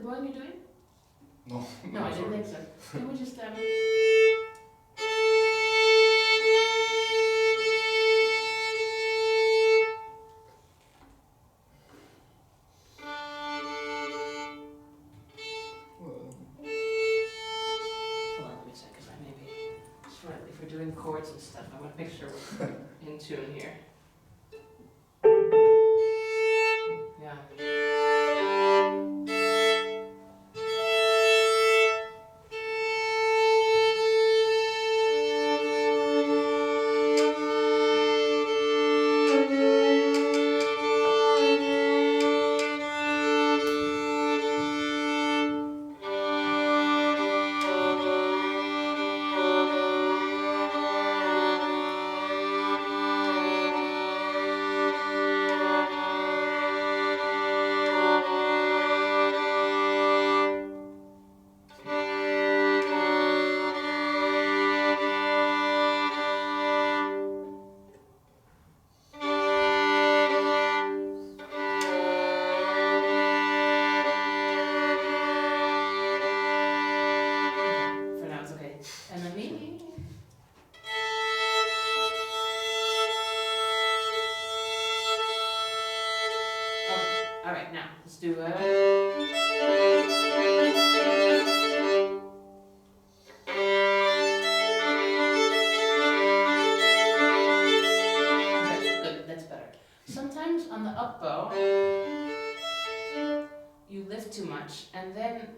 going you're doing? No. No, I didn't think so. Can we just hold on, let me check, because I may be slightly, if we're doing chords and stuff, I want to make sure we're in tune here. Yeah. Let's do it. Okay, good, that's better. Sometimes on the up bow, you lift too much, and then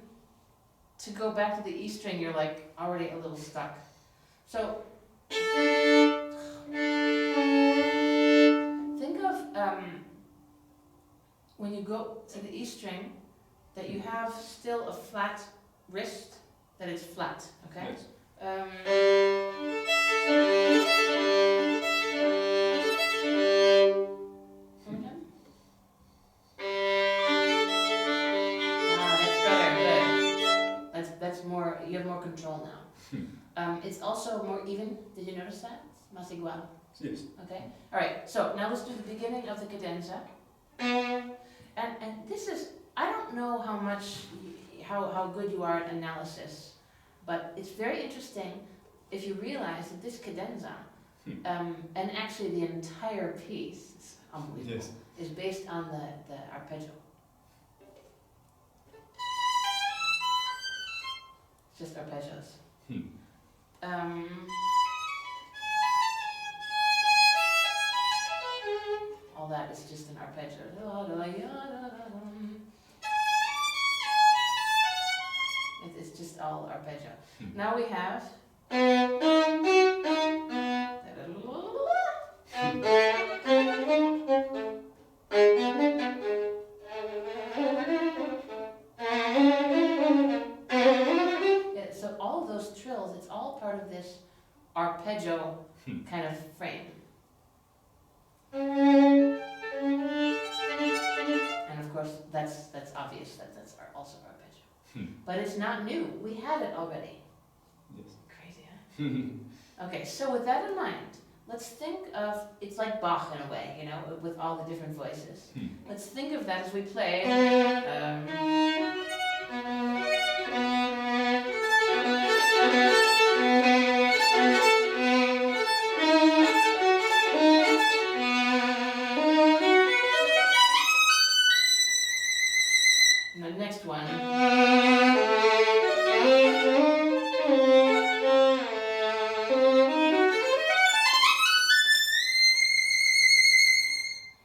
to go back to the E string, you're like already a little stuck. So think of when you go to the E string, that you have still a flat wrist, that it's flat, okay? Yes. One more time. That's better, good. That's more, you have more control now. It's also more even, did you notice that? It's más igual. Yes. Okay, all right, so now let's do the beginning of the cadenza. And this is, I don't know how much, how good you are at analysis, but it's very interesting if you realize that this cadenza, and actually the entire piece, it's unbelievable, Yes. is based on the arpeggio. It's just arpeggios. All that is just an arpeggio. It's just all arpeggio. Now we have. Yeah, so all of those trills, it's all part of this arpeggio kind of frame. And of course, that's obvious that that's also arpeggio. But it's not new. We had it already. Yes. Crazy, huh? Okay, so with that in mind, let's think of, it's like Bach in a way, you know, with all the different voices. Let's think of that as we play. The next one.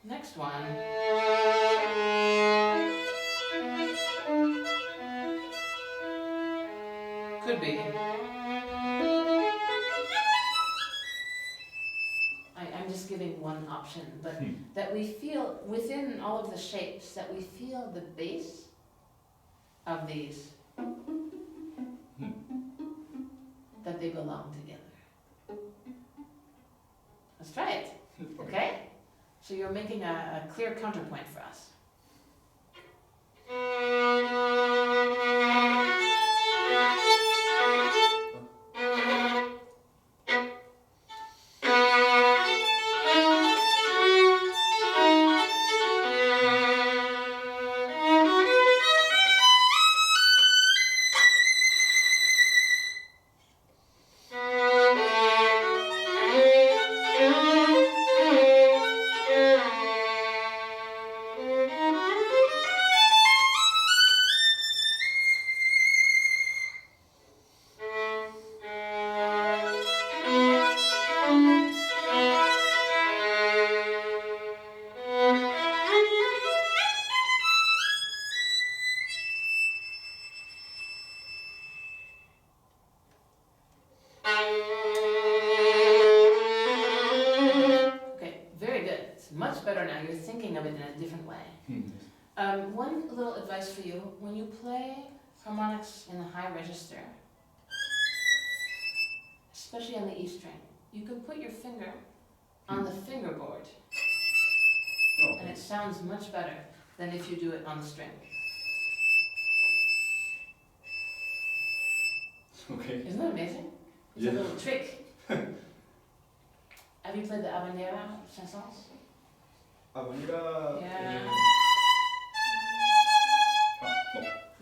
Next one. Could be. I'm just giving one option, but that we feel within all of the shapes, that we feel the bass of these, that they belong together. Let's try it, okay? So you're making a clear counterpoint for us. you're thinking of it in a different way. Yes. One little advice for you, when you play harmonics in the high register, especially on the E string, you can put your finger on the fingerboard, and it sounds much better than if you do it on the string. Okay. Isn't that amazing? It's a little trick. Have you played the habanera chansons? Habanera. Yeah.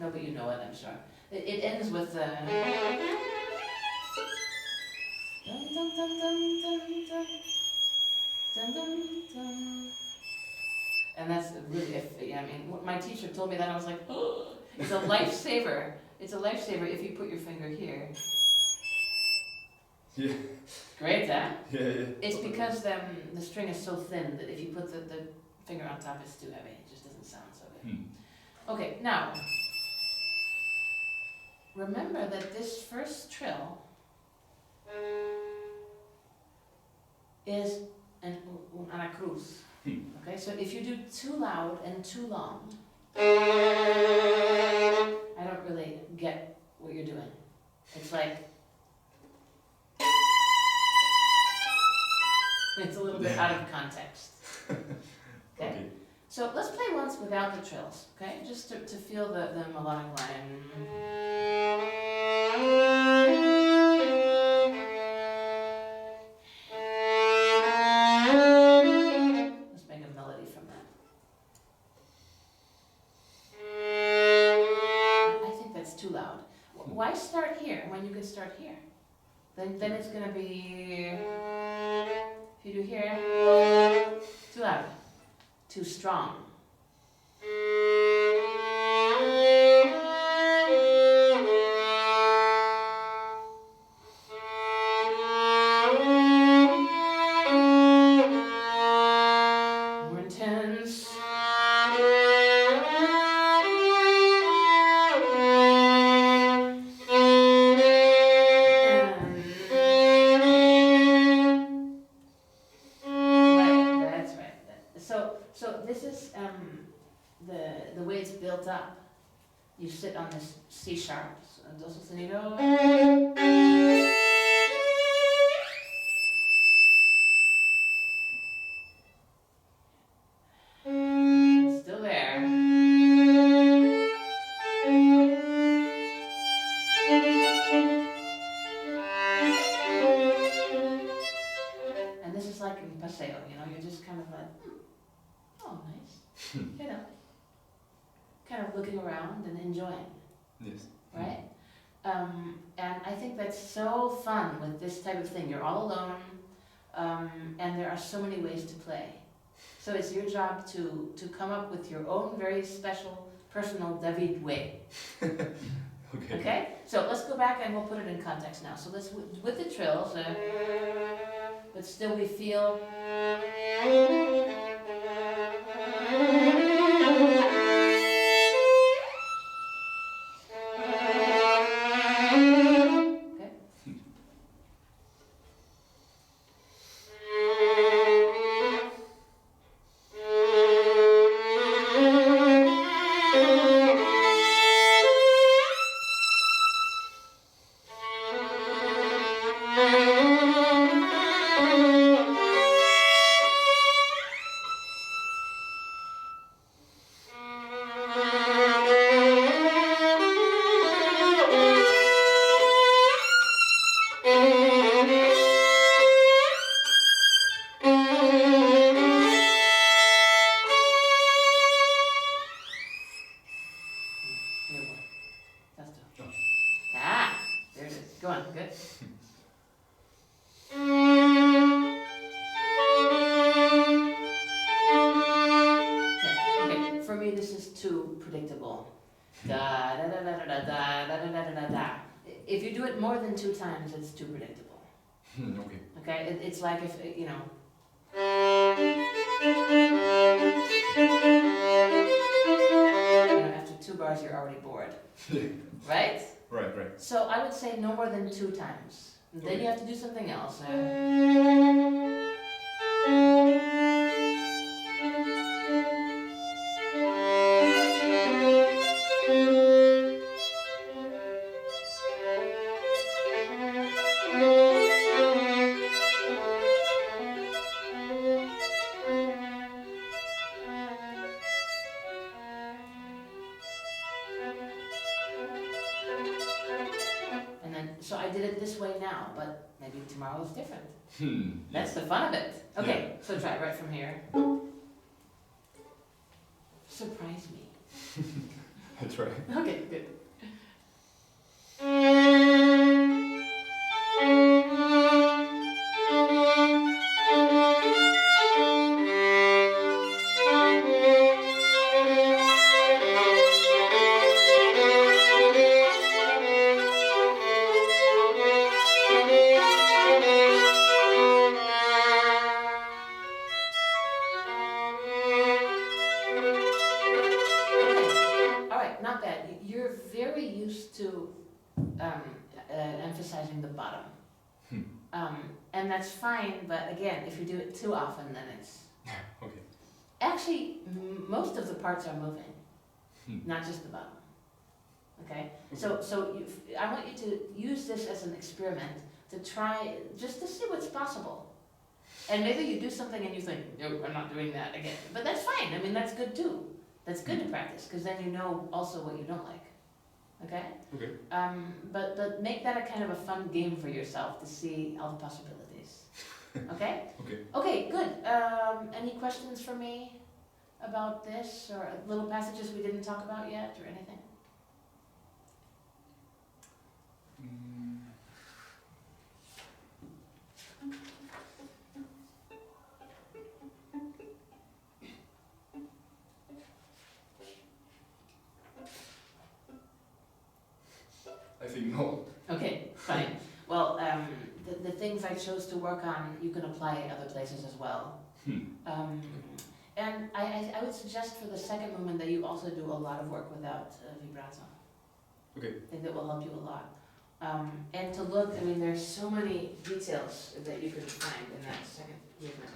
No, but you know it, I'm sure. It ends with the. Dun, dun, dun, dun, dun, dun. Dun, dun, dun. And that's really, I mean, my teacher told me that, I was like, oh, it's a lifesaver. It's a lifesaver if you put your finger here. Yeah. Great, huh? Yeah. It's because the string is so thin that if you put the finger on top, it's too heavy. It just doesn't sound so good. Okay, now, remember that this first trill is an una cruz. Okay, so if you do too loud and too long, I don't really get what you're doing. It's like, it's a little bit out of context. Okay? So let's play once without the trills, okay? Just to feel the melodic line. Let's make a melody from that. I think that's too loud. Why start here when you can start here? Then it's gonna be, if you do here, too loud, too strong. More intense. So this is the way it's built up. You sit on this C sharp, do sostenido. It's still there. And this is like in paseo, you know, you're just kind of like, oh, nice. You know, kind of looking around and enjoying. Yes. Right? And I think that's so fun with this type of thing. You're all alone, and there are so many ways to play. So it's your job to come up with your own very special, personal David way. Okay. Okay? So let's go back and we'll put it in context now. So let's, with the trills, but still we feel. Go on, good. Okay, for me this is too predictable. Da da da da da da da da da da da. If you do it more than 2 times, it's too predictable. Okay. Okay, it's like if, you know. After 2 bars you're already bored. Right? Right. So I would say no more than 2 times. Then you have to do something else. did it this way now, but maybe tomorrow is different. That's Yes. the fun of it. Okay, so try right from here. Surprise me. I try. Okay, good. All right, not bad. You're very used to emphasizing the bottom. And that's fine, but again, if you do it too often, then it's... Okay. Actually, most of the parts are moving, not just the bottom. Okay? So I want you to use this as an experiment to try, just to see what's possible. And maybe you do something and you think, no, I'm not doing that again. But that's fine. I mean, that's good too. That's good to practice, because then you know also what you don't like. Okay? Okay. But make that a kind of a fun game for yourself to see all the possibilities. Okay? Okay. Okay, good. Any questions for me about this, or little passages we didn't talk about yet, or anything? I think no. Okay, fine. Well, the things I chose to work on, you can apply other places as well. And I would suggest for the second movement that you also do a lot of work without vibrato. Okay. I think that will help you a lot. And to look, I mean, there's so many details that you can find in that second movement.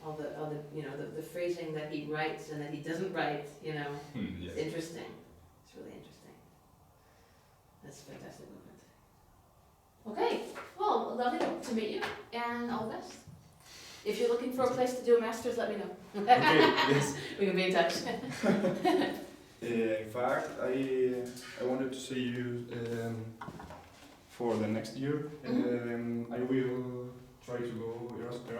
All the you know, the phrasing that he writes and that he doesn't write, you know. Yes. It's interesting. It's really interesting. That's a fantastic movement. Okay, well, lovely to meet you, and all the best. If you're looking for a place to do a master's, let me know. Okay. Yes. We can be in touch. In fact, I wanted to see you for the next year. I will try to go Erasmus